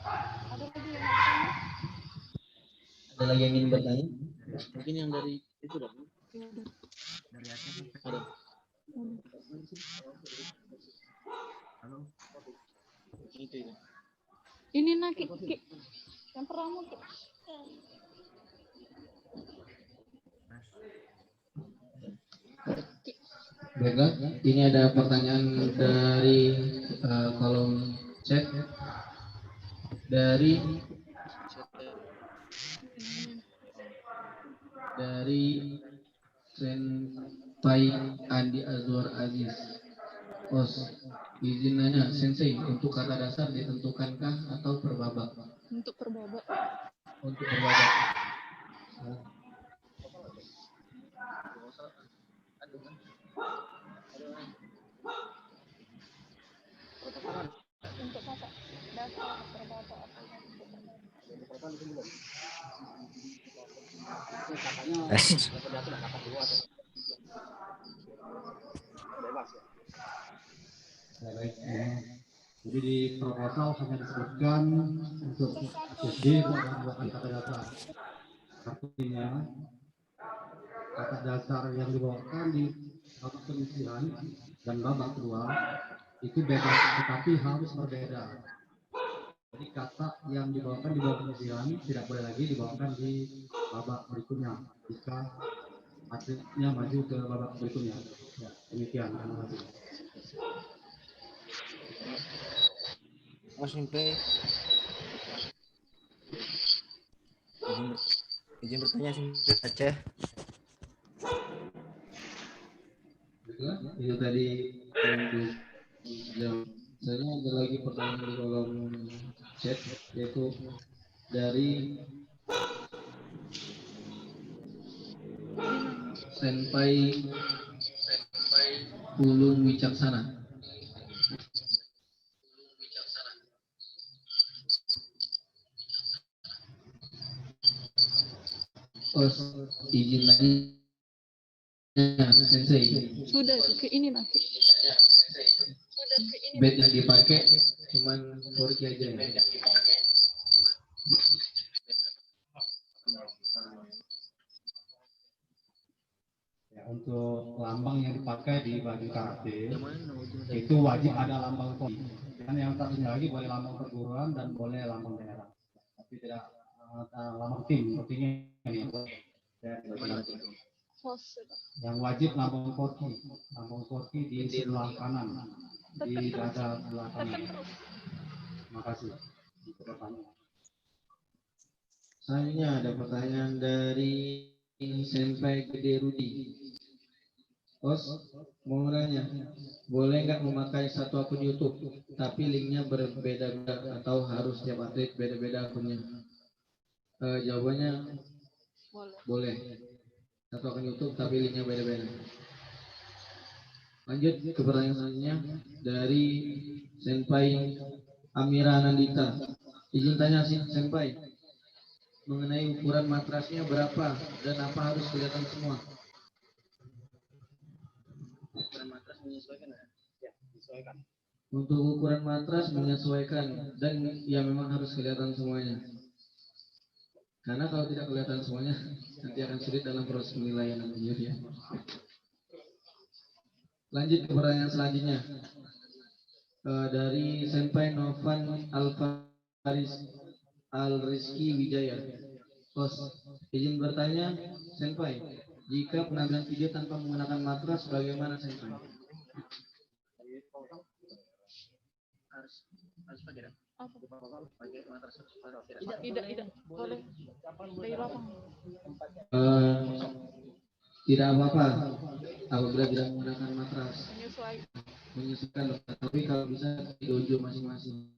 Ada lagi yang mau bertanya? Ada lagi yang ingin bertanya? Mungkin yang dari itu dong. Ya udah. Dari Aceh ada. Halo. Itu ya. Ini Naki, yang pertama Ki. Baiklah, ini ada pertanyaan dari kolom chat dari Senpai Andi Azwar Aziz. Izin nanya, Sensei, untuk kata dasar ditentukankah atau per babak? Untuk per babak. Untuk per babak. Untuk kata dasar per babak atau Jadi di proposal hanya disebutkan untuk SD itu ada 2 kali kata dasar. Artinya kata dasar yang dibawakan di babak penyisihan dan babak kedua itu bebas, tetapi harus berbeda. Jadi kata yang dibawakan di babak penyisihan tidak boleh lagi dibawakan di babak berikutnya jika atletnya maju ke babak berikutnya. Ya, demikian. Terima kasih. Simple. Izin bertanya Simple Aceh. Itu tadi untuk jam. Saya ada lagi pertanyaan di kolom chat, yaitu dari Senpai Ulung Wicaksana. Izin nanya, Sensei. sudah ke ini Naki. Bed yang dipakai cuman 4K aja ya? Ya, untuk lambang yang dipakai di baju karate itu wajib ada lambang KOI. Dan yang satunya lagi boleh lambang perguruan dan boleh lambang daerah. Tapi tidak lambang tim. Artinya ini. Yang wajib lambang KOI. Lambang KOI di sebelah kanan, di dada sebelah kanan. Terima kasih. Selanjutnya ada pertanyaan dari Senpai Gede Rudi. Mau nanya, boleh nggak memakai satu akun YouTube, tapi linknya berbeda-beda atau harus tiap atlet beda-beda akunnya? Jawabannya boleh. Satu akun YouTube tapi linknya beda-beda. Lanjut ke pertanyaan selanjutnya dari Senpai Amira Nandita. Izin tanya sih Senpai, mengenai ukuran matrasnya berapa dan apa harus kelihatan semua? Ukuran matras menyesuaikan ya? Disesuaikan. Untuk ukuran matras menyesuaikan dan ya memang harus kelihatan semuanya. Karena kalau tidak kelihatan semuanya nanti akan sulit dalam proses penilaian ya. Lanjut ke pertanyaan selanjutnya dari Senpai Novan Alfaris Al-Rizki Wijaya. Izin bertanya Senpai, jika penampilan video tanpa menggunakan matras bagaimana Senpai? Harus pakai dan pakai matras tidak boleh dari lapang. Tidak apa-apa apabila tidak menggunakan matras, menyesuaikan, tapi kalau bisa di dojo masing-masing.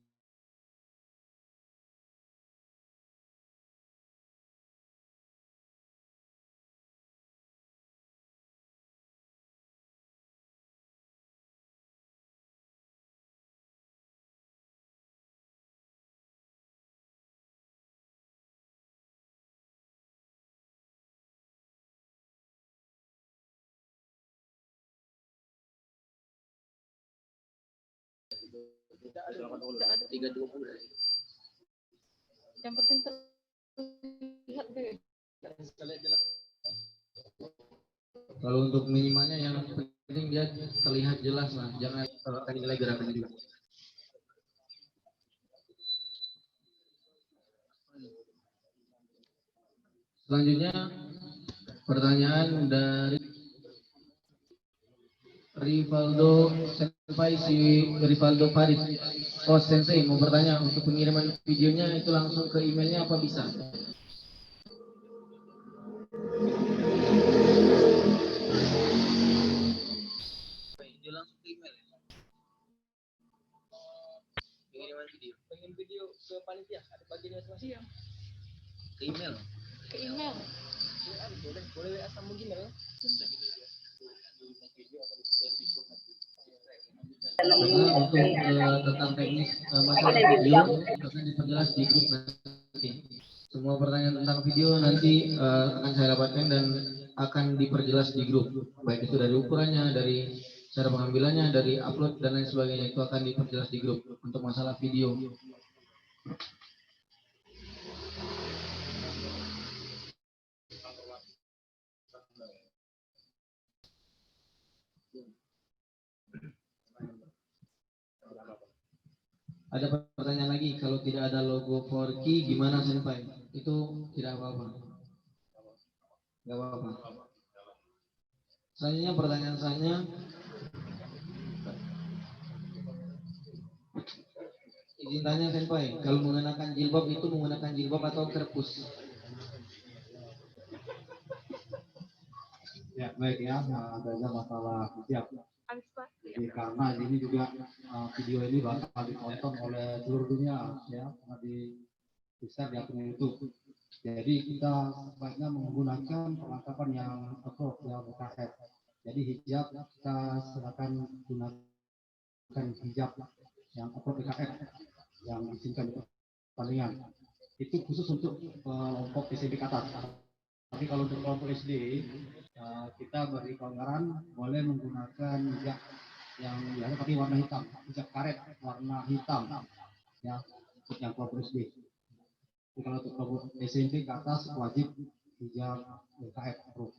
Tidak ada 320. Yang penting terlihat deh. Kalau untuk minimalnya yang penting dia terlihat jelas lah, jangan akan nilai gerakannya juga. Selanjutnya pertanyaan dari Rivaldo Senpai, si Rivaldo Farid. Oh Sensei mau bertanya, untuk pengiriman videonya itu langsung ke emailnya apa bisa? Langsung ke email. Pengiriman video. Pengen video ke panitia, ada bagian masing-masing. Iya. Ke email. Ke email. Boleh WA sambung email. Karena untuk tentang teknis masalah video akan diperjelas di grup nanti. Semua pertanyaan tentang video nanti akan saya dapatkan dan akan diperjelas di grup. Baik itu dari ukurannya, dari cara pengambilannya, dari upload dan lain sebagainya, itu akan diperjelas di grup untuk masalah video. Ada pertanyaan lagi, kalau tidak ada logo 4K gimana Senpai? Itu tidak apa-apa. Tidak apa-apa. Selanjutnya pertanyaan saya, izin tanya Senpai, kalau menggunakan jilbab itu menggunakan jilbab atau kerpus? Ya baik ya, adanya masalah hijab. Jadi karena ini juga video ini bakal ditonton oleh seluruh dunia ya, karena bisa di akun YouTube. Jadi kita sebaiknya menggunakan perlengkapan yang approve yang BKF. Jadi hijab kita silakan gunakan hijab yang approve BKF yang diizinkan di pertandingan. Itu khusus untuk kelompok SMP ke atas. Tapi kalau untuk kelompok SD kita beri kelonggaran boleh menggunakan hijab yang biasa tapi warna hitam, hijab karet warna hitam ya untuk yang kelompok SD. Jadi kalau untuk kelompok SMP ke atas wajib hijab BKF approve.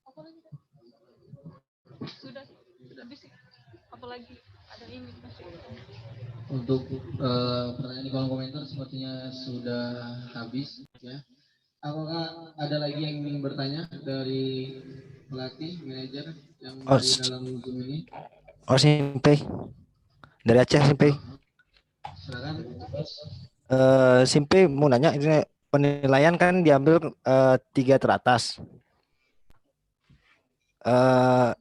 Apalagi sudah habis, apalagi ada ini masih. Untuk pertanyaan di kolom komentar sepertinya sudah habis ya. Apakah ada lagi yang ingin bertanya dari pelatih, manajer yang di dalam Zoom ini? Oh, Simpe. Dari Aceh, Simpe. Silakan. Simpe mau nanya, ini penilaian kan diambil 3 teratas.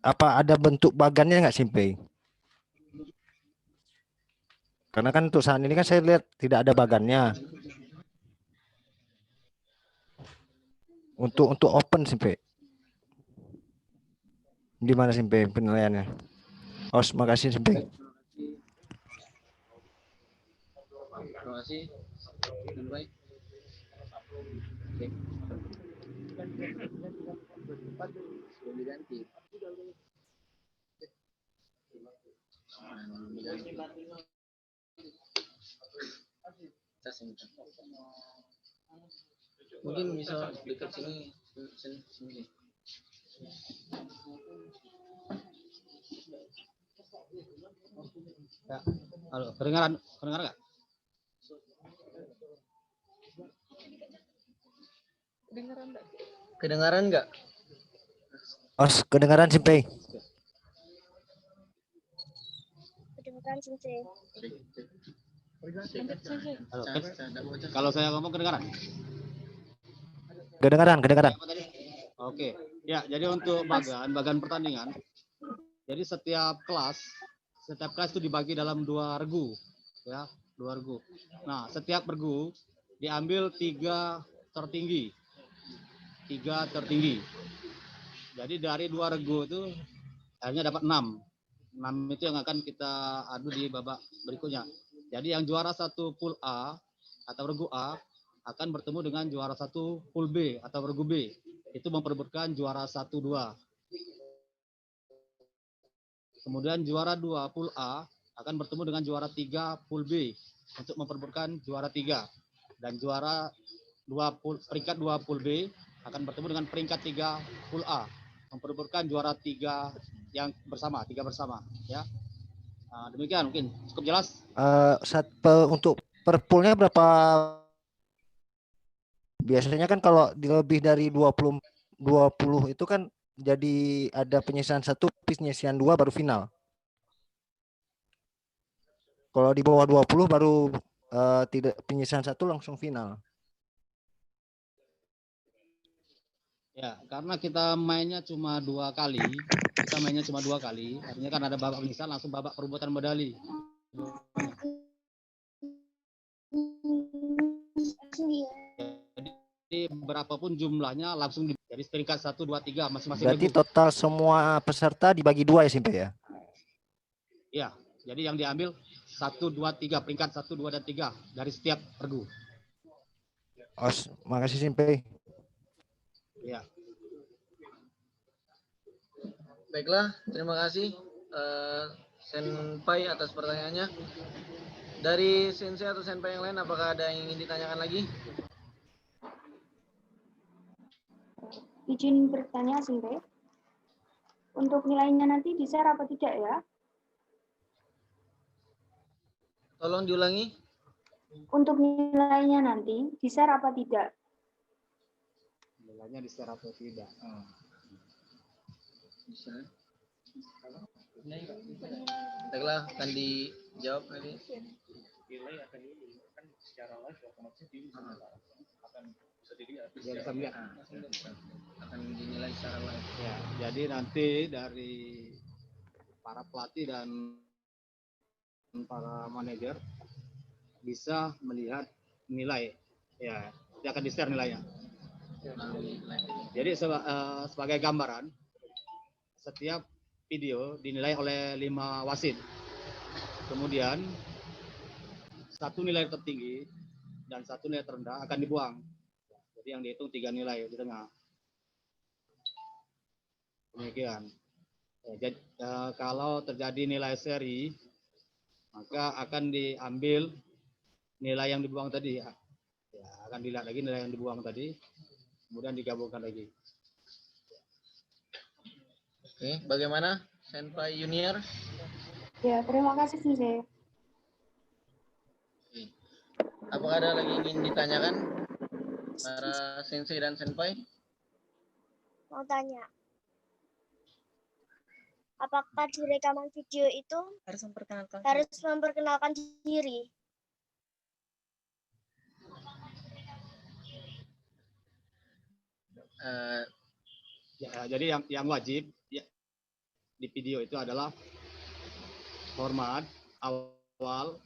Apa ada bentuk bagannya nggak Simpe? Karena kan untuk saat ini kan saya lihat tidak ada bagannya. Untuk open Simpe. Gimana Simpe penilaiannya? Oh, makasih Simpe. Terima kasih. Baik. Mungkin bisa dekat sini. Ya, halo, kedengaran nggak? Kedengaran nggak? Oh, kedengaran Simpe. Kedengaran Sensei. Halo, kalau saya ngomong kedengaran? Kedengaran. Oke. Ya, jadi untuk bagan pertandingan. Jadi setiap kelas itu dibagi dalam 2 regu, ya, 2 regu. Nah, setiap regu diambil 3 tertinggi. Jadi dari 2 regu itu akhirnya dapat 6. 6 itu yang akan kita adu di babak berikutnya. Jadi yang juara 1 pool A atau regu A akan bertemu dengan juara 1 pool B atau regu B. Itu memperebutkan juara 1-2. Kemudian juara 2 pool A akan bertemu dengan juara 3 pool B. untuk memperebutkan juara 3 dan juara peringkat 2 pool B akan bertemu dengan peringkat 3 pool A memperebutkan juara 3 yang bersama, 3 bersama ya. Nah, demikian mungkin cukup jelas. Untuk per poolnya berapa? Biasanya kan kalau lebih dari 20 itu kan jadi ada penyisihan 1, penyisihan 2 baru final. Kalau di bawah 20 baru tidak penyisihan 1 langsung final. Ya, karena kita mainnya cuma 2 kali, artinya kan ada babak penyisihan langsung babak perebutan medali. Jadi berapapun jumlahnya langsung jadi peringkat 1, 2, 3 masing-masing. Berarti total semua peserta dibagi 2 ya Simpe ya? Ya, jadi yang diambil 1, 2, 3 peringkat 1, 2 dan 3 dari setiap regu. Oh, makasih Simpe. Ya. Baiklah, terima kasih Senpai atas pertanyaannya. Dari Sensei atau Senpai yang lain, apakah ada yang ingin ditanyakan lagi? Izin bertanya, Senpai. Untuk nilainya nanti di-share apa tidak ya? Tolong diulangi. Untuk nilainya nanti di-share apa tidak? Nilainya di-share atau tidak? Baiklah, akan dijawab nanti. Nilai akan diumumkan secara live, otomatis akan bisa dilihat. Akan dinilai secara live. Ya, jadi nanti dari para pelatih dan para manajer bisa melihat nilai. Ya, dia akan di-share nilainya. Jadi sebagai gambaran, setiap video dinilai oleh 5 wasit. Kemudian 1 nilai tertinggi dan 1 nilai terendah akan dibuang. Jadi yang dihitung 3 nilai di tengah. Demikian. Jadi, kalau terjadi nilai seri, maka akan diambil nilai yang dibuang tadi. Ya, akan dilihat lagi nilai yang dibuang tadi, kemudian digabungkan lagi. Oke, bagaimana Senpai Junior? Ya, terima kasih, Sensei. Apakah ada lagi yang ingin ditanyakan para Sensei dan Senpai? Mau tanya. Apakah di rekaman video itu harus memperkenalkan diri? Ya, jadi yang wajib ya, di video itu adalah hormat awal,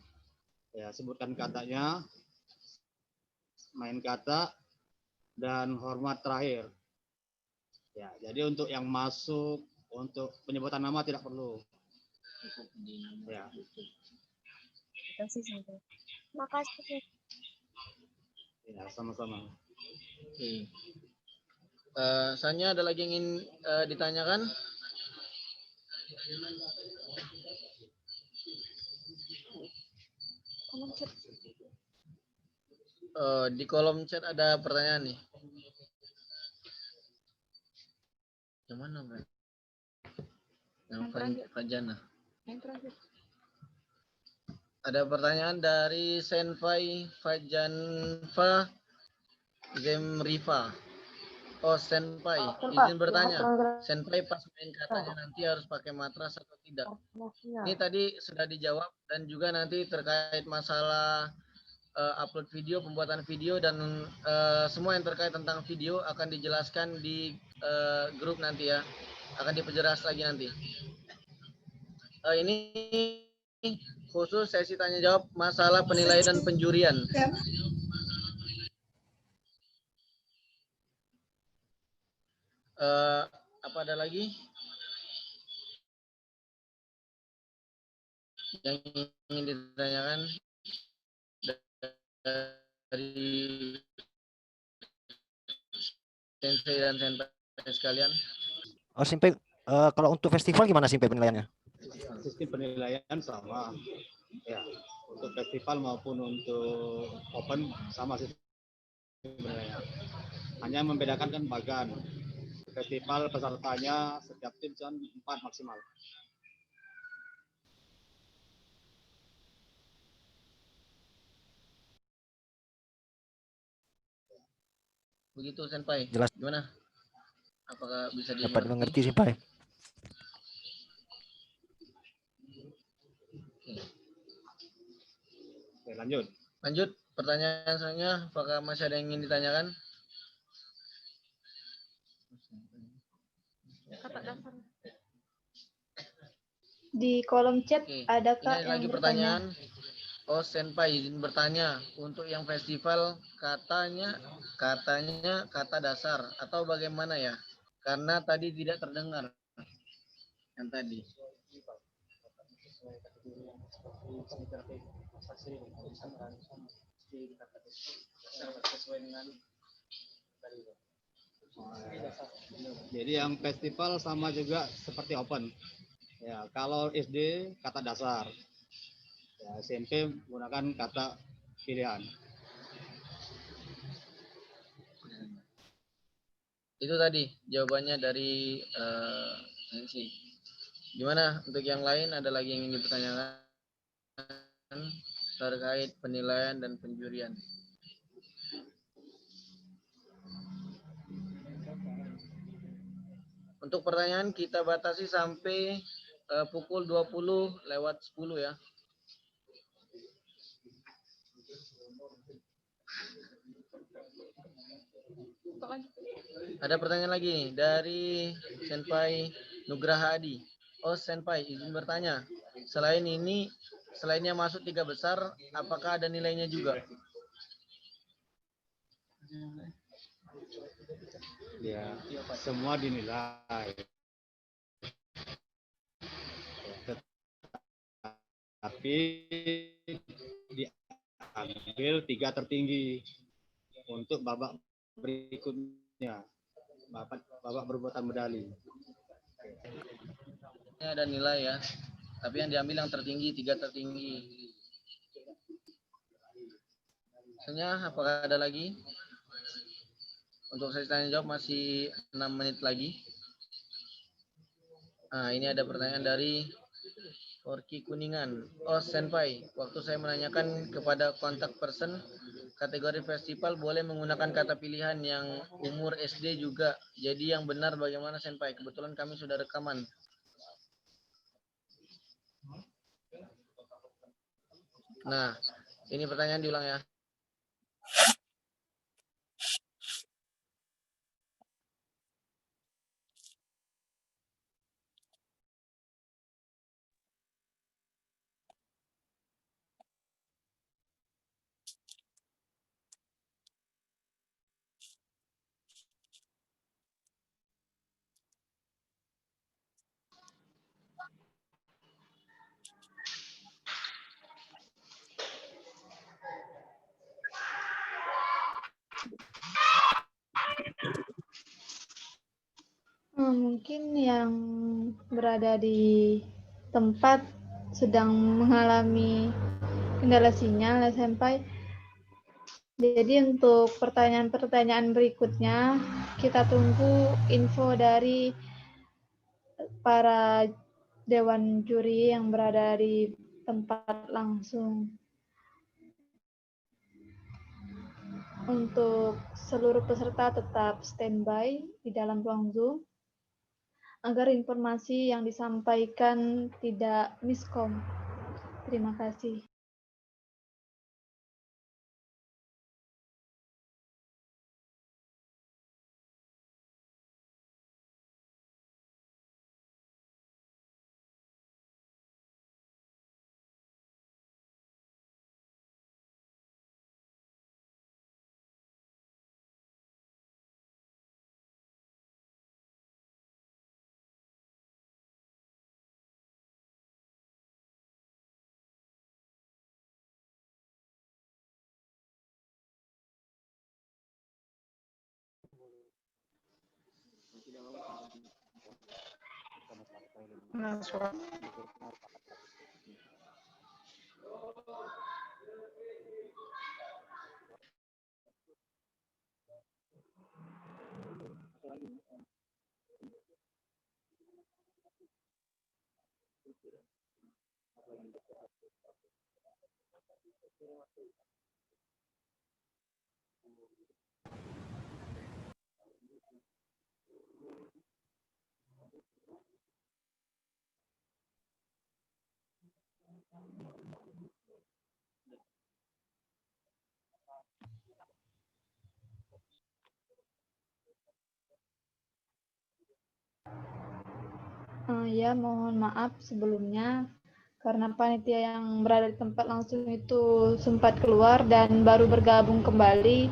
ya sebutkan katanya, main kata, dan hormat terakhir. Ya, jadi untuk yang masuk, untuk penyebutan nama tidak perlu. Ya. Makasih. Ya, sama-sama. Oke. Selanjutnya ada lagi yang ingin ditanyakan? Di kolom chat ada pertanyaan nih. Yang mana, Bang? Yang Fajana. Ada pertanyaan dari Senpai Fajanfa Zemriva. Oh, Senpai, izin bertanya. Senpai pas main katanya nanti harus pakai matras atau tidak? Ini tadi sudah dijawab, dan juga nanti terkait masalah upload video, pembuatan video, dan semua yang terkait tentang video akan dijelaskan di grup nanti ya. Akan diperjelas lagi nanti. Ini khusus sesi tanya jawab masalah penilaian dan penjurian. Apa ada lagi yang ingin ditanyakan dari Sensei dan Senpai sekalian? Oh Simpe, kalau untuk festival gimana Simpe penilaiannya? Sistem penilaian sama. Ya, Untuk festival maupun untuk open sama sih sebenarnya. Hanya membedakan kan bagan. Festival pesertanya setiap tim cuma 4 maksimal. Begitu Senpai. Jelas. Gimana? Apakah bisa Dapat dimengerti? dimengerti sih, Pak. Oke, lanjut. Lanjut, pertanyaan selanjutnya, apakah masih ada yang ingin ditanyakan? Kata dasar. Di kolom chat Oke, ada ini Kak ada yang lagi bertanya. pertanyaan. Oh, Senpai izin bertanya, untuk yang festival katanya kata dasar atau bagaimana ya? Karena tadi tidak terdengar yang tadi. Jadi yang festival sama juga seperti open. Ya, kalau SD kata dasar. Ya, SMP menggunakan kata pilihan. Itu tadi jawabannya dari Nancy. Gimana untuk yang lain, ada lagi yang ingin dipertanyakan terkait penilaian dan penjurian? Untuk pertanyaan kita batasi sampai pukul 20:10 ya. Ada pertanyaan lagi nih dari Senpai Nugraha Adi. Oh, Senpai izin bertanya. Selainnya masuk 3 besar, apakah ada nilainya juga? Ya, semua dinilai. Tapi diambil 3 tertinggi untuk babak berikutnya, babak berebutan medali. Ini ada nilai ya, tapi yang diambil yang tertinggi, 3 tertinggi. Sebenarnya apakah ada lagi? Untuk sesi tanya jawab masih 6 menit lagi. Nah, ini ada pertanyaan dari Orki Kuningan. Oh, Senpai, waktu saya menanyakan kepada kontak person kategori festival boleh menggunakan kata pilihan yang umur SD juga. Jadi yang benar bagaimana Senpai? Kebetulan kami sudah rekaman. Nah, ini pertanyaan diulang ya. Mungkin yang berada di tempat sedang mengalami kendala sinyal ya Senpai. Jadi untuk pertanyaan-pertanyaan berikutnya kita tunggu info dari para dewan juri yang berada di tempat langsung. Untuk seluruh peserta tetap standby di dalam ruang Zoom agar informasi yang disampaikan tidak miskom. Terima kasih. Ya, mohon maaf sebelumnya karena panitia yang berada di tempat langsung itu sempat keluar dan baru bergabung kembali.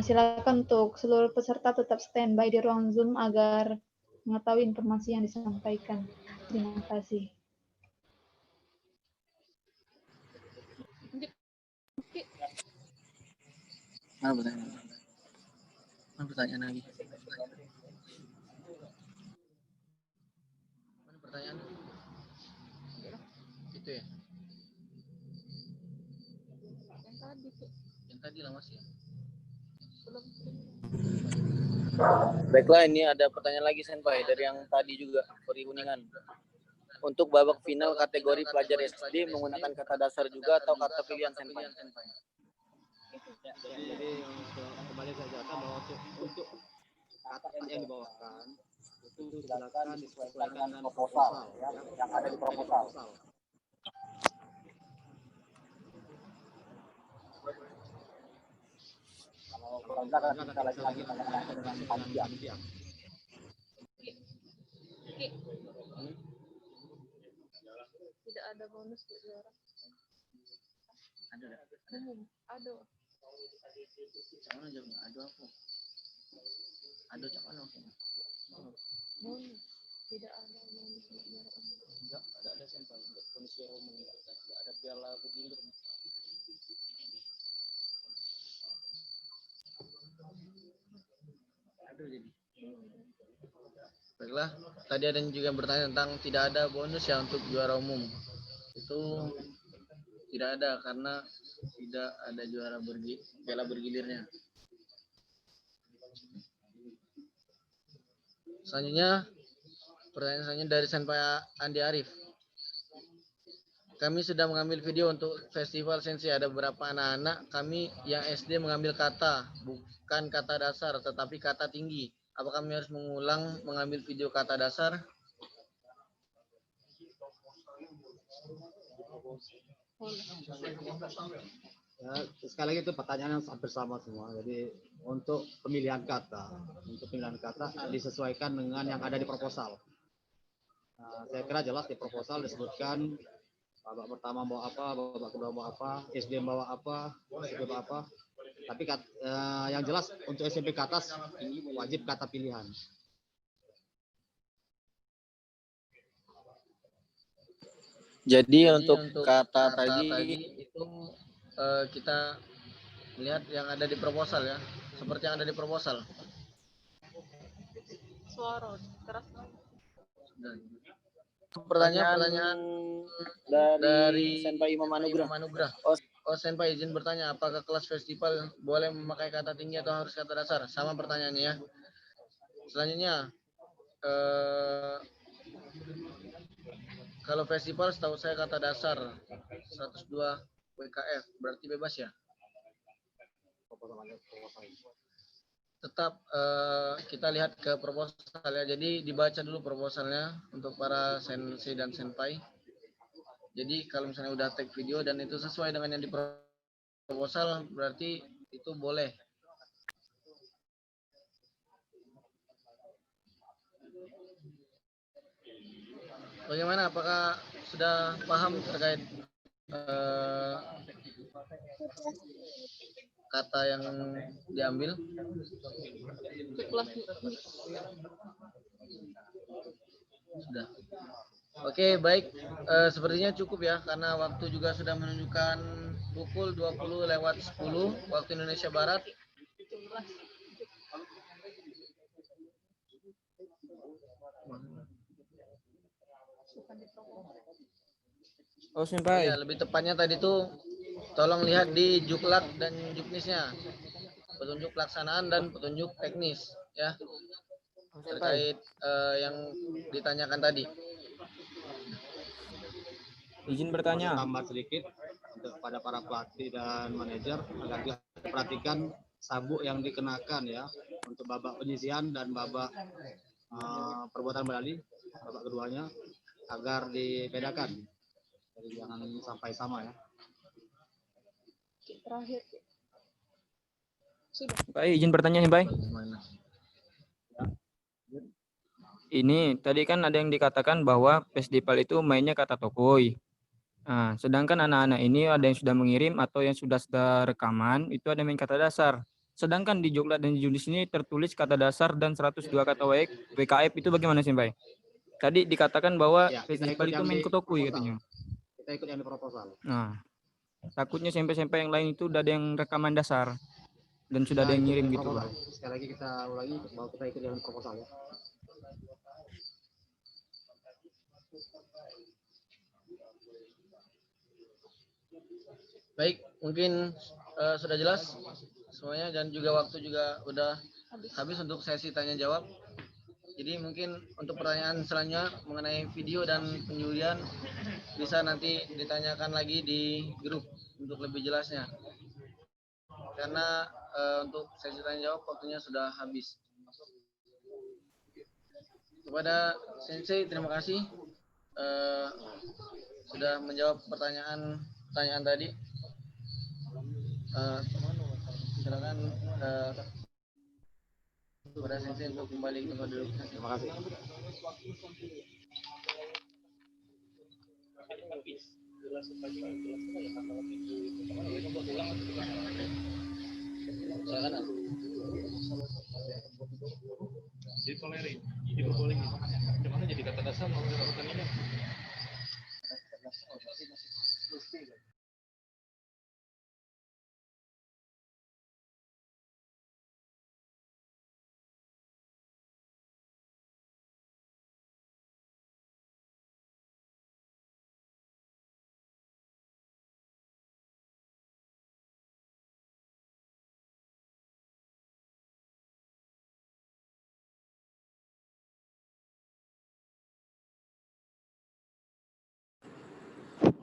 Silakan untuk seluruh peserta tetap standby di ruang Zoom agar mengetahui informasi yang disampaikan. Terima kasih. Mana pertanyaan? Mana pertanyaan lagi? Mana pertanyaan? Itu ya? Yang tadi lah Mas ya? Baiklah, ini ada pertanyaan lagi Senpai dari yang tadi juga Peri Kuningan. Untuk babak final kategori pelajar SD menggunakan kata dasar juga atau kata pilihan Senpai? Ya, jadi untuk kembali saya jelaskan bahwa untuk kata yang dibawakan itu silakan disesuaikan dengan proposal ya, yang ada di proposal. Kalau enggak kita lagi dengan panitia. Tidak ada bonus buat juara. Ada. Ada. Mana jauh? Ada apa? Ada cak mana? Bonus. Tidak ada bonus buat juara. Enggak ada sampel untuk bonus juara umum, enggak ada piala bergilir. Aduh jadi. Baiklah, tadi ada juga yang bertanya tentang tidak ada bonus ya untuk juara umum. Itu tidak ada karena tidak ada juara piala bergilirnya. Selanjutnya, pertanyaan selanjutnya dari Senpai Andi Arif. Kami sudah mengambil video untuk festival Sensi. Ada beberapa anak-anak kami yang SD mengambil kata, bukan kata dasar, tetapi kata tinggi. Apa kami harus mengulang mengambil video kata dasar? Ya, sekali lagi itu pertanyaan yang hampir sama semua. Jadi untuk pemilihan kata disesuaikan dengan yang ada di proposal. Nah, saya kira jelas di proposal disebutkan babak pertama bawa apa, babak kedua bawa apa, SD bawa apa, SMP bawa apa. Tapi yang jelas untuk SMP ke atas wajib kata pilihan. Jadi untuk kata tadi itu kita lihat yang ada di proposal ya, seperti yang ada di proposal. Suara keras. Pertanyaan dari Senpai Imam Anugrah. Oh, Senpai izin bertanya, apakah kelas festival boleh memakai kata tinggi atau harus kata dasar? Sama pertanyaannya ya. Selanjutnya, kalau festival setahu saya kata dasar 102 WKF, berarti bebas ya? Tetap kita lihat ke proposal ya. Jadi dibaca dulu proposalnya untuk para sensei dan senpai. Jadi kalau misalnya udah take video dan itu sesuai dengan yang di proposal, berarti itu boleh. Bagaimana? Apakah sudah paham terkait kata yang diambil? Sudah. Oke, baik. Sepertinya cukup ya, karena waktu juga sudah menunjukkan pukul 20:10 waktu Indonesia Barat. Oh, Senpai. Ya, lebih tepatnya tadi tuh tolong lihat di Juklak dan Juknisnya. Petunjuk pelaksanaan dan petunjuk teknis ya. Terkait yang ditanyakan tadi. Izin bertanya. Tambah sedikit untuk pada para pelatih dan manajer agar diperhatikan sabuk yang dikenakan ya untuk babak penyisihan dan babak perbuatan kembali babak keduanya agar dibedakan. Jadi jangan sampai sama ya. Terakhir. Baik, izin bertanya nih, Bay. Ini tadi kan ada yang dikatakan bahwa festival itu mainnya kata Tokoi. Nah, sedangkan anak-anak ini ada yang sudah mengirim atau yang sudah rekaman itu ada main kata dasar. Sedangkan di Joglat dan di Jundis ini tertulis kata dasar dan 102 kata WKF itu bagaimana sih, Bay? Tadi dikatakan bahwa Ya, kita festival ikut itu yang main di Tokoi proposal. katanya. Kita ikut yang di proposal. Nah, takutnya sampai-sampai yang lain itu udah ada yang rekaman dasar dan sudah ada yang Kita ikut ngirim yang gitu, proposal. Bay. Sekali lagi kita ulangi bahwa kita ikut yang proposal ya. Baik, mungkin sudah jelas semuanya dan juga waktu juga udah habis untuk sesi tanya jawab. Jadi mungkin untuk pertanyaan selanjutnya mengenai video dan penjurian bisa nanti ditanyakan lagi di grup untuk lebih jelasnya. Karena untuk sesi tanya jawab waktunya sudah habis. Kepada Sensei terima kasih sudah menjawab pertanyaan tadi. Silakan kepada Sensei untuk kembali ke tempat duduk. Terima kasih. Ditolerir, diperbolehin. Gimana jadi kata dasar mau dilakukan ini?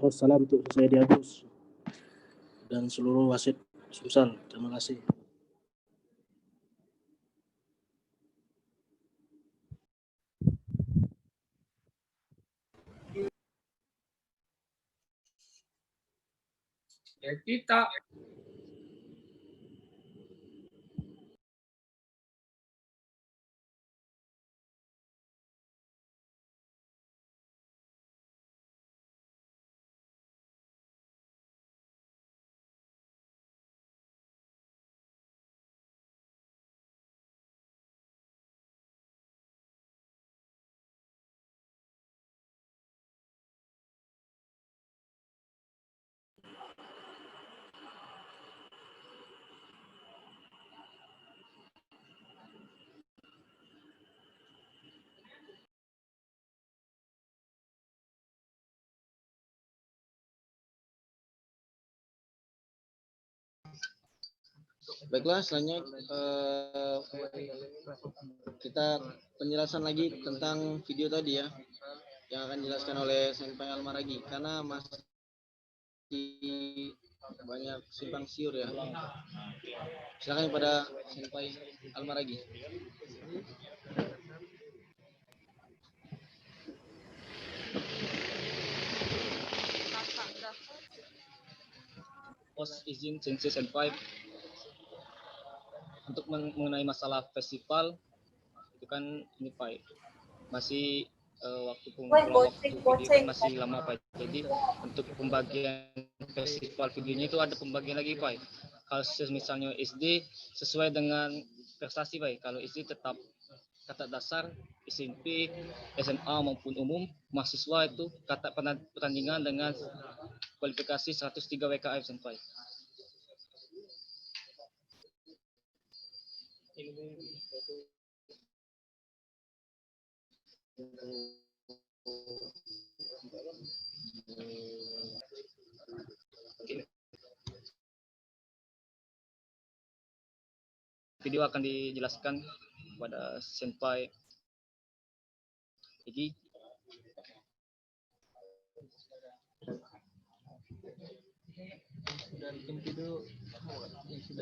Salam untuk saya Agus dan seluruh wasit Susan. Terima kasih. Ya kita Baiklah, selanjutnya kita penjelasan lagi tentang video tadi ya, yang akan dijelaskan oleh Senpai Almaragi karena masih banyak simpang siur ya. Silakan kepada Senpai Almaragi. Izin Sensei Senpai untuk mengenai masalah festival itu kan ini Pak masih waktu video kan masih lama Pak. Jadi untuk pembagian festival videonya itu ada pembagian lagi Pak. Kalau misalnya SD sesuai dengan prestasi Pak. Kalau SD tetap kata dasar SMP, SMA maupun umum mahasiswa itu kata pertandingan dengan kualifikasi 103 WKF Senpai. Video akan dijelaskan kepada Senpai Iki.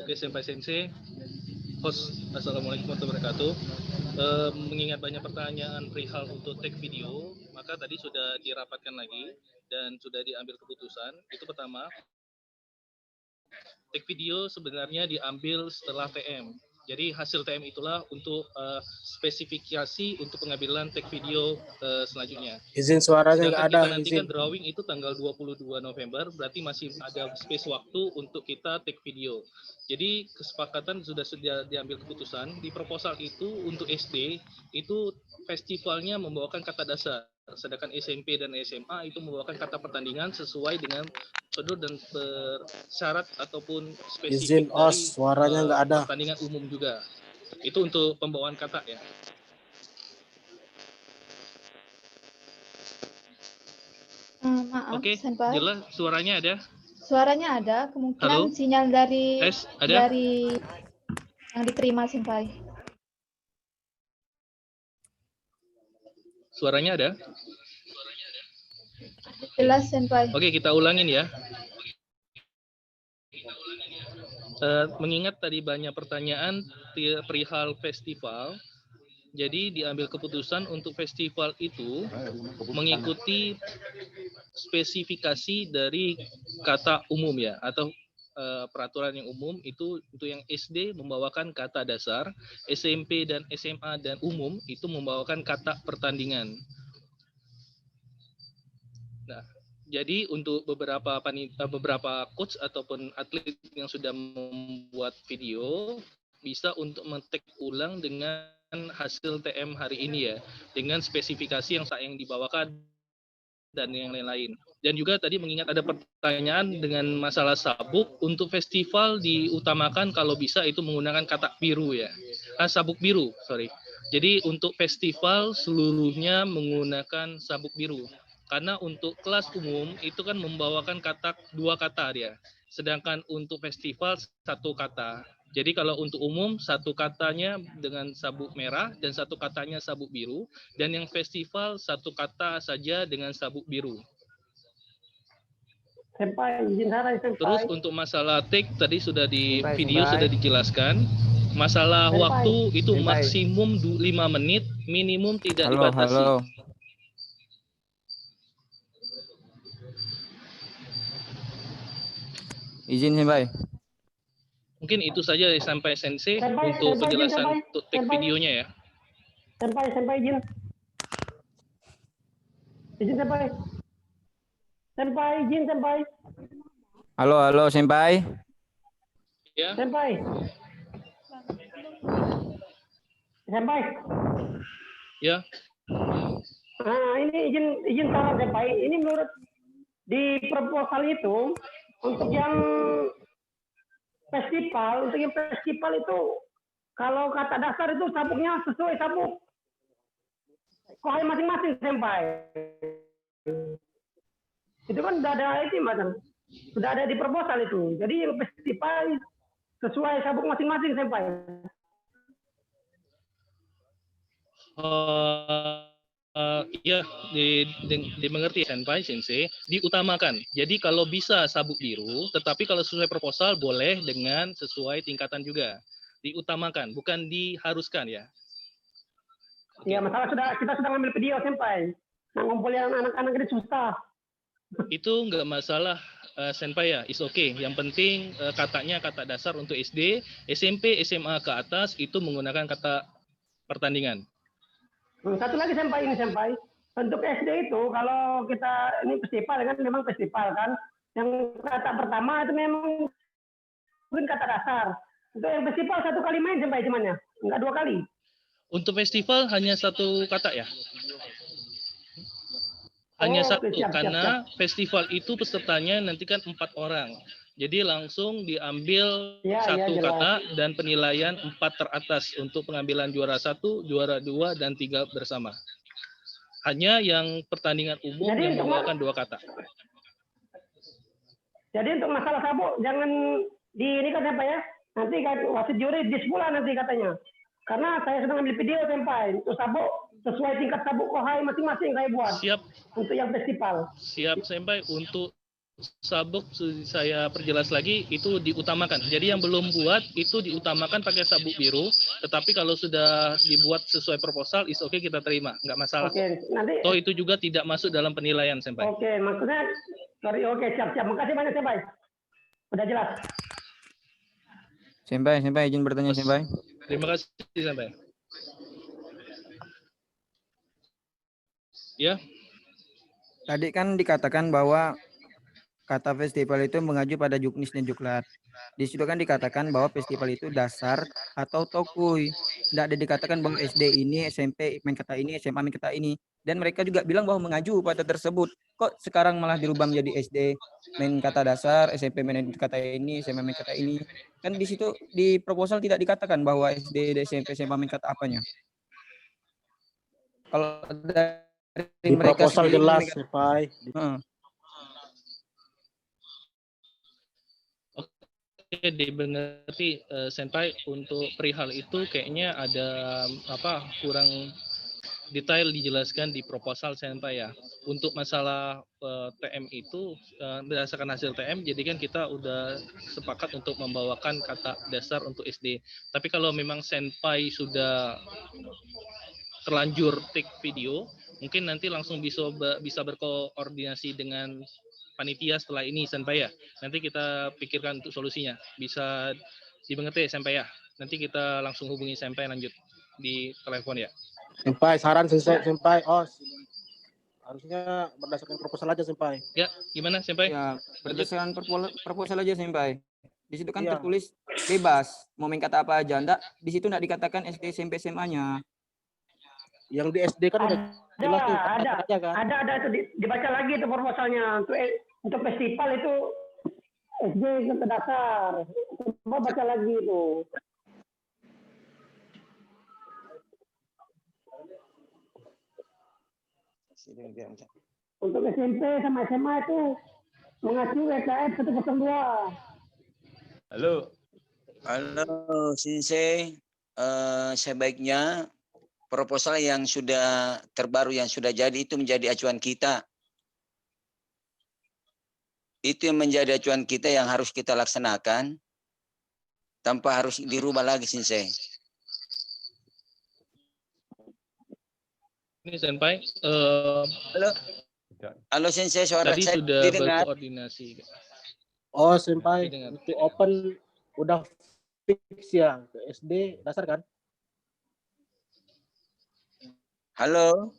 Oke, Senpai Sensei, host, Assalamualaikum warahmatullahi wabarakatuh. Mengingat banyak pertanyaan perihal untuk take video, maka tadi sudah dirapatkan lagi dan sudah diambil keputusan. Itu pertama, take video sebenarnya diambil setelah TM. Jadi hasil TM itulah untuk spesifikasi untuk pengambilan take video selanjutnya. Izin suaranya nggak Sedangkan ada. kita nanti Izin. kan drawing itu tanggal 22 November, berarti masih ada space waktu untuk kita take video. Jadi kesepakatan sudah diambil keputusan di proposal itu untuk SD itu festivalnya membawakan kata dasar, sedangkan SMP dan SMA itu membawakan kata pertandingan sesuai dengan prosedur dan syarat ataupun Izin spesifik os, dari suaranya nggak ada. pertandingan umum juga. Itu untuk pembawaan kata ya. Maaf, Oke, Senpai. jelas suaranya ada? Suaranya ada, kemungkinan Halo? sinyal dari Ada? yang diterima, Senpai. Suaranya ada? Jelas, Senpai. Oke, kita ulangin ya. Mengingat tadi banyak pertanyaan perihal festival, jadi diambil keputusan untuk festival itu mengikuti spesifikasi dari kata umum ya, atau peraturan yang umum itu untuk yang SD membawakan kata dasar, SMP dan SMA dan umum itu membawakan kata pertandingan. Nah, jadi untuk beberapa coach ataupun atlet yang sudah membuat video bisa untuk men-take ulang dengan hasil TM hari ini ya, dengan spesifikasi yang dibawakan dan yang lain-lain. Dan juga tadi mengingat ada pertanyaan dengan masalah sabuk, untuk festival diutamakan kalau bisa itu menggunakan kata biru ya. Sabuk biru, sorry. Jadi untuk festival seluruhnya menggunakan sabuk biru. Karena untuk kelas umum itu kan membawakan dua kata dia. Sedangkan untuk festival satu kata. Jadi kalau untuk umum satu katanya dengan sabuk merah dan satu katanya sabuk biru, dan yang festival satu kata saja dengan sabuk biru. Senpai, izin saran Senpai. Terus untuk masalah take tadi sudah di video sudah dijelaskan. Masalah waktu itu maksimum 5 menit, minimum tidak dibatasi. Halo. Izin Senpai. Mungkin itu saja sampai Sensei untuk penjelasan untuk take videonya ya. Senpai izin. Izin Senpai. Senpai izin Senpai. Halo Senpai. Ya. Senpai. Ya. Nah, ini izin saran Senpai. Ini menurut di proposal itu untuk yang festival itu kalau kata dasar itu sabuknya sesuai sabuk kohai masing-masing Senpai. Itu kan sudah ada itu macam sudah ada di proposal itu. Jadi yang festival sesuai sabuk masing-masing Senpai. Iya, dimengerti Senpai Sensei, diutamakan. Jadi kalau bisa sabuk biru, tetapi kalau sesuai proposal boleh dengan sesuai tingkatan juga. Diutamakan, bukan diharuskan ya. Iya, masalah kita sudah ngambil video Senpai. Nah, ngumpulin anak-anak ini susah. Itu nggak masalah Senpai ya, is okay. Yang penting katanya kata dasar untuk SD, SMP, SMA ke atas itu menggunakan kata pertandingan. Satu lagi Senpai ini Senpai. Untuk SD itu kalau kita ini festival kan memang festival kan. Yang kata pertama itu memang mungkin kata dasar. Untuk yang festival satu kali main Senpai cumannya, enggak dua kali. Untuk festival hanya satu kata ya. Hanya satu, karena festival itu pesertanya nanti kan 4 orang. Jadi langsung diambil satu kata dan penilaian 4 teratas untuk pengambilan juara 1, juara 2, dan 3 bersama. Hanya yang pertandingan umum yang membawakan 2 kata. Jadi untuk masalah sabuk jangan ini kan Senpai ya. Nanti wasit juri pula nanti katanya. Karena saya sedang ambil video Senpai. Untuk sabuk sesuai tingkat sabuk kohai masing-masing saya buat. Siap. Untuk yang festival. Siap Senpai. Untuk sabuk saya perjelas lagi itu diutamakan. Jadi yang belum buat itu diutamakan pakai sabuk biru. Tetapi kalau sudah dibuat sesuai proposal, is oke kita terima, nggak masalah. Oke, nanti. Toh itu juga tidak masuk dalam penilaian, Senpai. Oke, maksudnya, sorry, oke, siap-siap. Makasih banyak, Senpai. Udah jelas. Senpai izin bertanya, Senpai. Terima kasih, Senpai. Ya. Tadi kan dikatakan bahwa kata festival itu mengacu pada Juknis dan Juklat. Di situ kan dikatakan bahwa festival itu dasar atau tokuy. Tidak ada dikatakan bahwa SD ini, SMP main kata ini, SMA main kata ini. Dan mereka juga bilang bahwa mengacu pada tersebut. Kok sekarang malah dirubah menjadi SD main kata dasar, SMP main kata ini, SMA main kata ini. Kan di situ di proposal tidak dikatakan bahwa SD, SMP, SMA main kata apanya. Kalau dari Di mereka proposal sendiri, jelas, mereka, Senpai. Oke, dimengerti, Senpai. Untuk perihal itu kayaknya ada kurang detail dijelaskan di proposal, Senpai ya. Untuk masalah TM itu berdasarkan hasil TM, jadi kan kita udah sepakat untuk membawakan kata dasar untuk SD. Tapi kalau memang Senpai sudah terlanjur take video, mungkin nanti langsung bisa berkoordinasi dengan panitia setelah ini, Senpai ya. Nanti kita pikirkan untuk solusinya. Bisa dimengerti, Senpai ya. Nanti kita langsung hubungi Senpai lanjut di telepon ya. Senpai, saran Senpai. Oh, harusnya berdasarkan proposal aja, Senpai. Ya, gimana, Senpai? Ya, berdasarkan proposal aja, Senpai. Di situ kan tertulis bebas, mau main kata apa aja. Nggak, di situ nggak dikatakan SD, SMP, SMA-nya. Yang di SD kan udah jelas tuh. Ada itu dibaca lagi itu proposalnya. Untuk festival itu SD ke dasar. Coba baca lagi itu. Untuk SMP sama SMA itu mengacu WKF 102. Halo, Sensei. Sebaiknya proposal yang sudah terbaru yang sudah jadi itu menjadi acuan kita. Itu yang menjadi acuan kita yang harus kita laksanakan tanpa harus dirubah lagi, Sensei. Ini Senpai. Halo Sensei, suara tadi saya sudah didengar. berkoordinasi. Oh, Senpai, itu open udah fix ya ke SD dasar kan? Halo.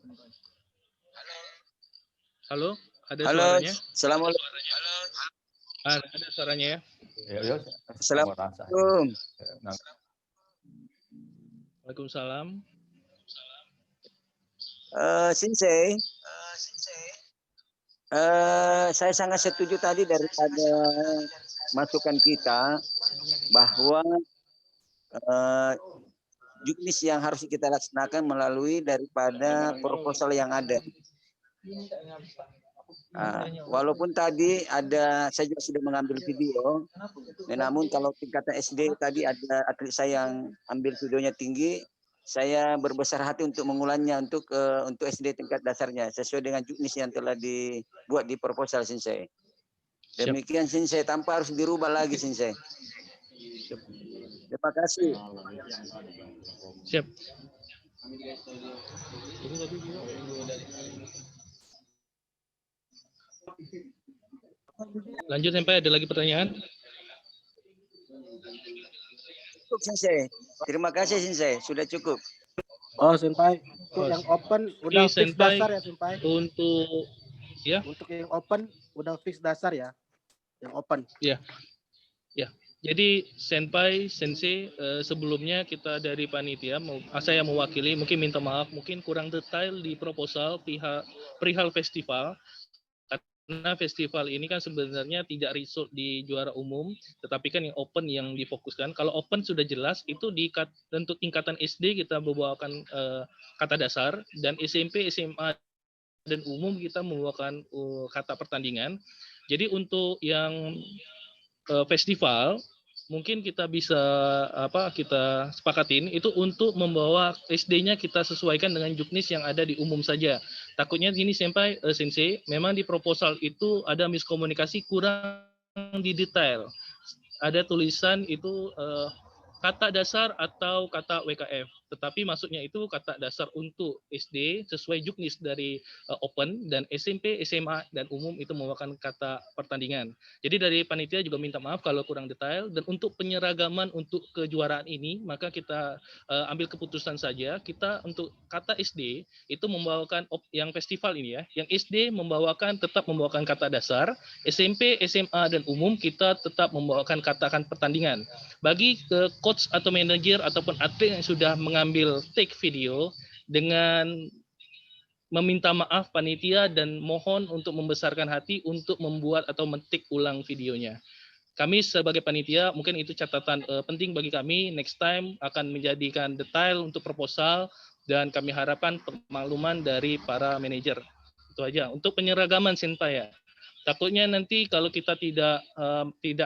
Halo, ada Halo, suaranya? Assalamualaikum. Ada suaranya ya? Assalamualaikum. Waalaikumsalam. Sensei, saya sangat setuju tadi daripada masukan kita bahwa juknis yang harus kita laksanakan melalui daripada proposal yang ada. Walaupun tadi saya juga sudah mengambil video, namun kalau tingkatan SD tadi ada atlet saya yang ambil videonya tinggi, saya berbesar hati untuk mengulangnya untuk SD tingkat dasarnya sesuai dengan juknis yang telah dibuat di proposal, Sensei. Demikian, Sensei, tanpa harus dirubah lagi, Sensei. Terima kasih. Siap. Lanjut, Senpai, ada lagi pertanyaan? Cukup, Sensei. Terima kasih, Sensei. Sudah cukup. Oh, Senpai. Untuk yang open udah fix Senpai, dasar ya, Senpai. Untuk yang open udah fix dasar ya. Yang open. Ya. Jadi Senpai, Sensei, sebelumnya kita dari panitia, saya mewakili, mungkin minta maaf, mungkin kurang detail di proposal perihal festival. Karena festival ini kan sebenarnya tidak result di juara umum, tetapi kan yang open yang difokuskan. Kalau open sudah jelas, itu untuk tingkatan SD kita membawakan kata dasar, dan SMP, SMA, dan umum kita membawakan kata pertandingan. Jadi untuk yang festival, mungkin kita bisa kita sepakatin itu untuk membawa SD-nya kita sesuaikan dengan juknis yang ada di umum saja. takutnya gini Senpai, Sensei, memang di proposal itu ada miskomunikasi kurang di detail. Ada tulisan itu kata dasar atau kata WKF, tetapi maksudnya itu kata dasar untuk SD sesuai juknis dari Open, dan SMP, SMA, dan umum itu merupakan kata pertandingan. Jadi dari panitia juga minta maaf kalau kurang detail, dan untuk penyeragaman untuk kejuaraan ini, maka kita ambil keputusan saja, kita untuk kata SD itu membawakan yang festival ini ya, yang SD tetap membawakan kata dasar, SMP, SMA, dan umum kita tetap membawakan katakan pertandingan. Bagi coach atau manajer ataupun atlet yang sudah mengambil take video, dengan meminta maaf panitia dan mohon untuk membesarkan hati untuk membuat atau mentik ulang videonya. Kami sebagai panitia, mungkin itu catatan penting bagi kami, next time akan menjadikan detail untuk proposal, dan kami harapkan pemakluman dari para manajer. Itu aja. Untuk penyeragaman Senpai ya, takutnya nanti kalau kita tidak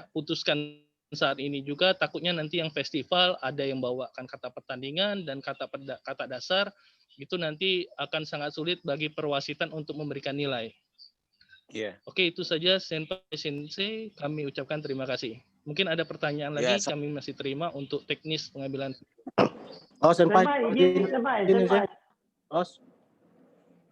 putuskan saat ini juga, takutnya nanti yang festival ada yang bawakan kata pertandingan dan kata dasar, itu nanti akan sangat sulit bagi perwasitan untuk memberikan nilai. Iya. Oke, itu saja Senpai Sensei, kami ucapkan terima kasih. Mungkin ada pertanyaan lagi, kami masih terima untuk teknis pengambilan. Oh, Senpai. Senpai.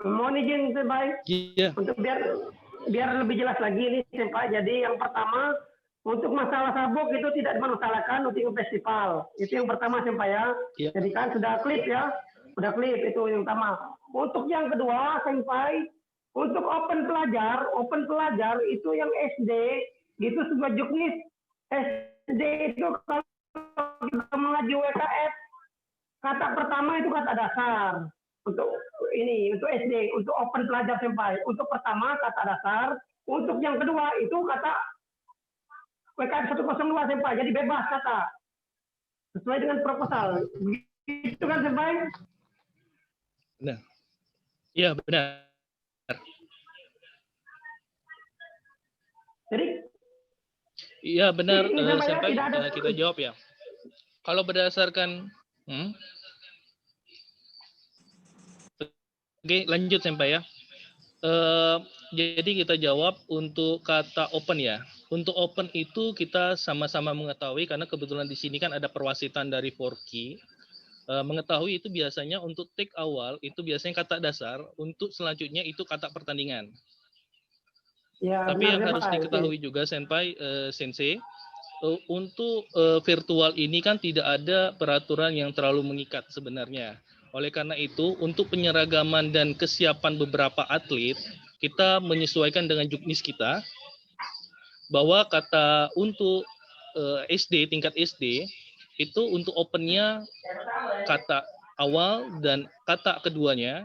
Mohon izin Senpai. Iya. Untuk biar lebih jelas lagi ini Senpai. Jadi yang pertama, untuk masalah sabuk itu tidak dimasalahkan untuk festival. Itu yang pertama Senpai ya. Jadi kan sudah klip ya. Sudah klip itu yang pertama. Untuk yang kedua Senpai, untuk open pelajar itu yang SD itu sebuah juknis. SD itu kalau kita mengaji WKF, kata pertama itu kata dasar. Untuk SD, untuk open pelajar Senpai. Untuk pertama kata dasar, untuk yang kedua itu kata WKF 102 Senpai, jadi bebas kata. Sesuai dengan proposal. Itu kan Senpai? Benar. Iya, benar. Jadi iya benar Senpai, kita jawab ya. Kalau berdasarkan Oke, lanjut Senpai ya. Jadi kita jawab untuk kata open ya. Untuk open itu kita sama-sama mengetahui, karena kebetulan di sini kan ada perwasitan dari Forky. Mengetahui itu biasanya untuk take awal itu biasanya kata dasar, untuk selanjutnya itu kata pertandingan. Ya, tapi yang harus diketahui juga Senpai, Sensei, untuk virtual ini kan tidak ada peraturan yang terlalu mengikat sebenarnya. Oleh karena itu, untuk penyeragaman dan kesiapan beberapa atlet, kita menyesuaikan dengan juknis kita, bahwa kata untuk SD, tingkat SD, itu untuk opennya kata awal dan kata keduanya,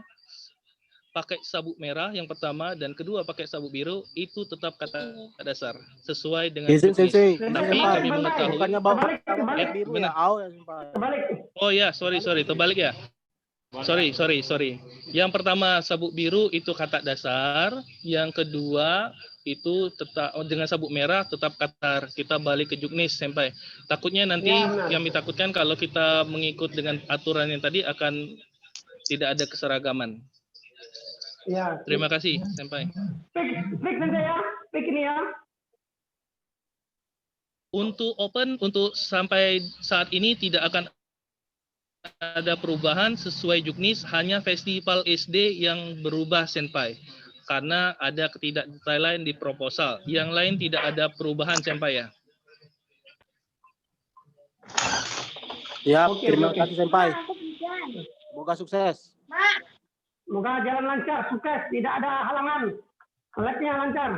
pakai sabuk merah yang pertama dan kedua pakai sabuk biru, itu tetap kata dasar sesuai dengan juknis. Tapi kami mengetahui biru ya, oh ya, sorry terbalik ya. Sorry. Yang pertama sabuk biru itu kata dasar, yang kedua itu tetap dengan sabuk merah tetap kata. Kita balik ke juknis Senpai. Takutnya nanti yang ditakutkan kalau kita mengikut dengan aturan yang tadi akan tidak ada keseragaman. Ya. Terima kasih, Senpai. Speak Senpai ya, speak ini ya. Untuk open, untuk sampai saat ini tidak akan ada perubahan sesuai juknis, hanya festival SD yang berubah Senpai. Karena ada ketidakdetailan di proposal. Yang lain tidak ada perubahan Senpai ya. Ya, terima kasih Senpai. Semoga sukses. Semoga jalan lancar, sukses, tidak ada halangan. Labnya lancar.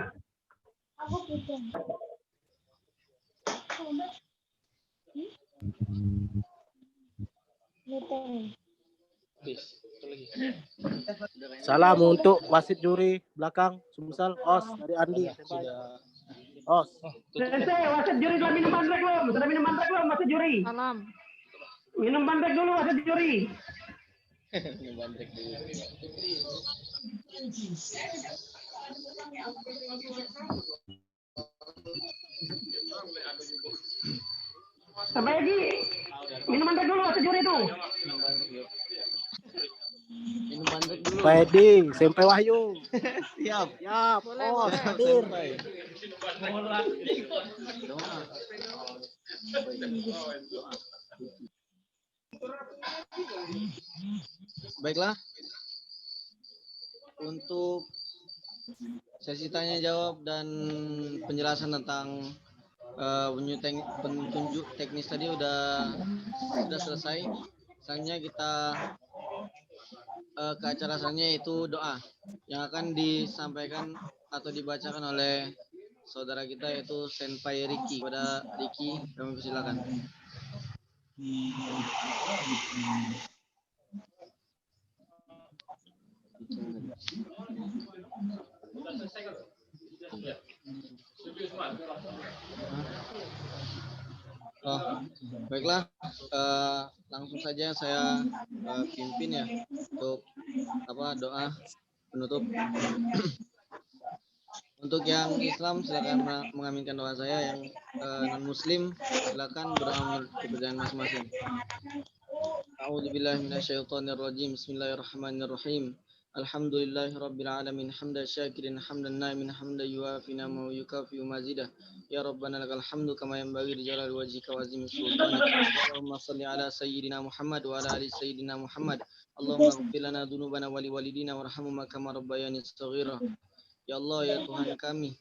Salam untuk wasit juri belakang, Sumsel, Os dari Andi. Os. Sensei, wasit juri sudah minum bandrek belum? Sudah minum bandrek belum, wasit juri? Salam. Minum bandrek dulu, wasit juri. Sampai lagi minum bandrek dulu wasit juri itu. mandek dulu. Pak Edi, Senpai Wahyu. Siap. Siap. Boleh, Oh, boleh. hadir. Baiklah. Untuk sesi tanya jawab dan penjelasan tentang petunjuk teknis tadi sudah selesai. Selanjutnya kita ke acara selanjutnya, yaitu doa yang akan disampaikan atau dibacakan oleh saudara kita, yaitu Senpai Riki. Pada Riki, kami persilakan. Oh, baiklah, langsung saja saya pimpin ya untuk doa penutup. Untuk yang Islam silakan mengaminkan doa saya, yang non Muslim silakan berdoa menurut kepercayaan masing-masing. A'udzubillahi minasyaitonirrajim. Bismillahirrahmanirrahim. Alhamdulillahirabbil alamin, hamdan syakirin hamdan na'imin hamdan yuafi ni'amahu yukafi'u mazidah. Ya Rabbana lakal hamdu kama yanbaghi li jalali wajhika wa azimi sultanik. Allahumma shalli ala sayyidina Muhammad wa ala ali sayyidina Muhammad. Allahumma ighfir lana dzunubana wa liwalidina warhamhum kama rabbayani shaghira. Ya Allah, ya Tuhan kami,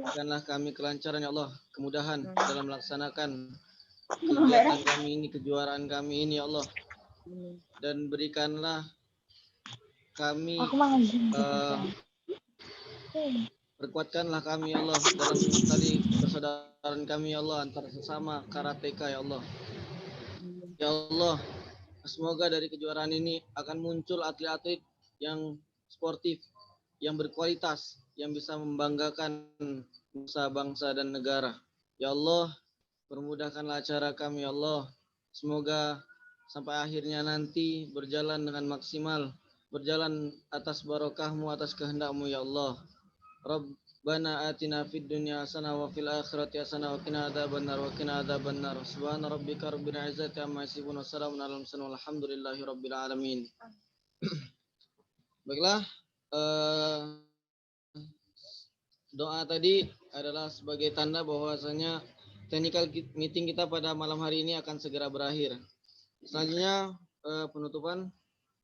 berikanlah kami kelancaran ya Allah, kemudahan dalam melaksanakan kegiatan kami ini, kejuaraan kami ini ya Allah, dan berikanlah kami, perkuatkanlah kami ya Allah dalam tali persaudaraan kami ya Allah antara sesama karateka ya Allah. Ya Allah, semoga dari kejuaraan ini akan muncul atlet-atlet yang sportif, yang berkualitas, yang bisa membanggakan bangsa dan negara. Ya Allah, permudahkanlah acara kami ya Allah. Semoga sampai akhirnya nanti berjalan dengan maksimal, berjalan atas barokahmu, atas kehendakmu ya Allah. Rabbana atina fid dunya hasanah wa fil akhirati hasanah wa qina adzabannar wa qina adzabannar. Subhana rabbika rabbil izzati amma yasifun wa salamun alal mursalin walhamdulillahi rabbil alamin. Baiklah, doa tadi adalah sebagai tanda bahwasanya technical meeting kita pada malam hari ini akan segera berakhir. Selanjutnya penutupan.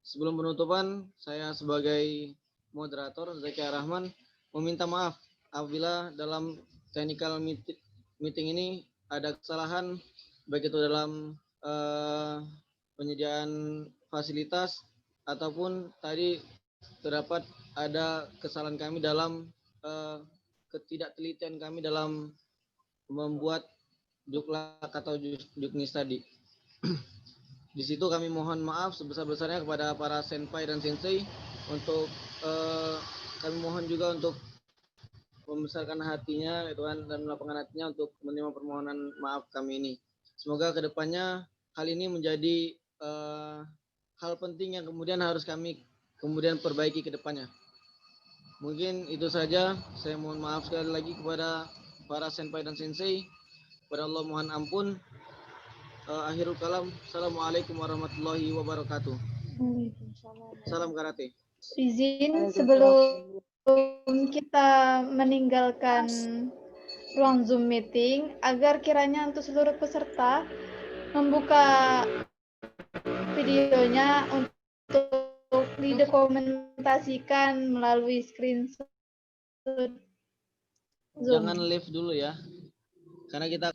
Sebelum penutupan, saya sebagai moderator Zaki Rahman meminta maaf apabila dalam technical meeting ini ada kesalahan, baik itu dalam penyediaan fasilitas ataupun tadi terdapat ada kesalahan kami dalam ketidaktelitian kami dalam membuat juklak atau juknis tadi. Di situ kami mohon maaf sebesar-besarnya kepada para senpai dan sensei. Untuk kami mohon juga untuk membesarkan hatinya Tuhan dan melapangkan hatinya untuk menerima permohonan maaf kami ini. Semoga kedepannya hal ini menjadi hal penting yang kemudian harus kami kemudian perbaiki ke depannya. Mungkin itu saja. Saya mohon maaf sekali lagi kepada para senpai dan sensei. Kepada Allah mohon ampun. Akhirul kalam. Assalamualaikum warahmatullahi wabarakatuh. Salam karate. Izin sebelum kita meninggalkan ruang Zoom meeting, agar kiranya untuk seluruh peserta membuka videonya untuk didokumentasikan melalui screenshot Zoom. Jangan live dulu ya, karena kita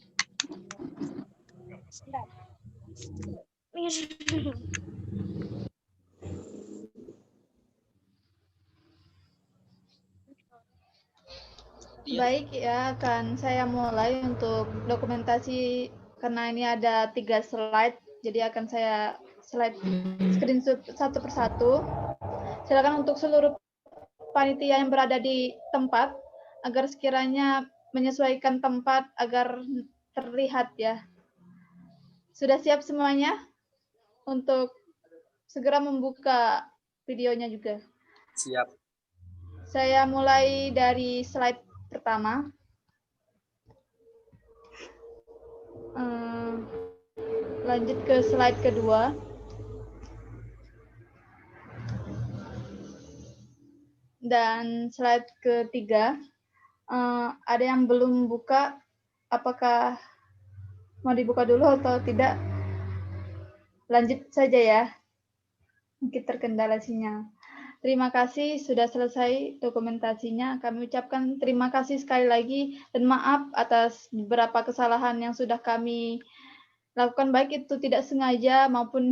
Baik ya, akan saya mulai untuk dokumentasi karena ini ada 3 slide, jadi akan saya screenshot satu persatu. Silakan untuk seluruh panitia yang berada di tempat agar sekiranya menyesuaikan tempat agar terlihat ya. Sudah siap semuanya untuk segera membuka videonya juga? Siap. Saya mulai dari slide pertama. Lanjut ke slide kedua. Dan slide ketiga, ada yang belum buka, apakah mau dibuka dulu atau tidak? Lanjut saja ya, mungkin terkendala sinyal. Terima kasih sudah selesai dokumentasinya. Kami ucapkan terima kasih sekali lagi dan maaf atas beberapa kesalahan yang sudah kami lakukan, baik itu tidak sengaja maupun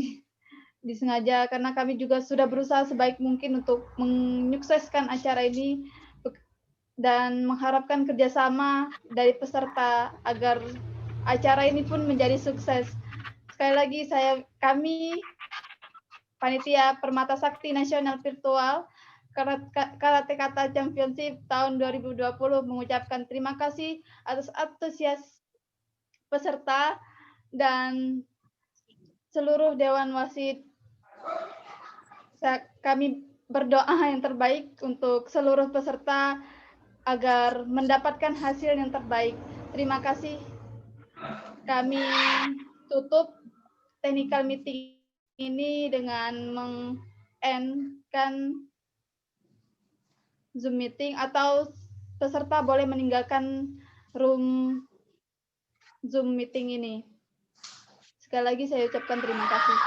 disengaja, karena kami juga sudah berusaha sebaik mungkin untuk menyukseskan acara ini dan mengharapkan kerjasama dari peserta agar acara ini pun menjadi sukses. Sekali lagi kami Panitia Permata Sakti Nasional Virtual Karate Kata Championship tahun 2020 mengucapkan terima kasih atas antusias peserta dan seluruh Dewan Wasit. Kami berdoa yang terbaik untuk seluruh peserta agar mendapatkan hasil yang terbaik. Terima kasih. Kami tutup technical meeting ini dengan meng-end-kan Zoom meeting, atau peserta boleh meninggalkan room Zoom meeting ini. Sekali lagi saya ucapkan terima kasih.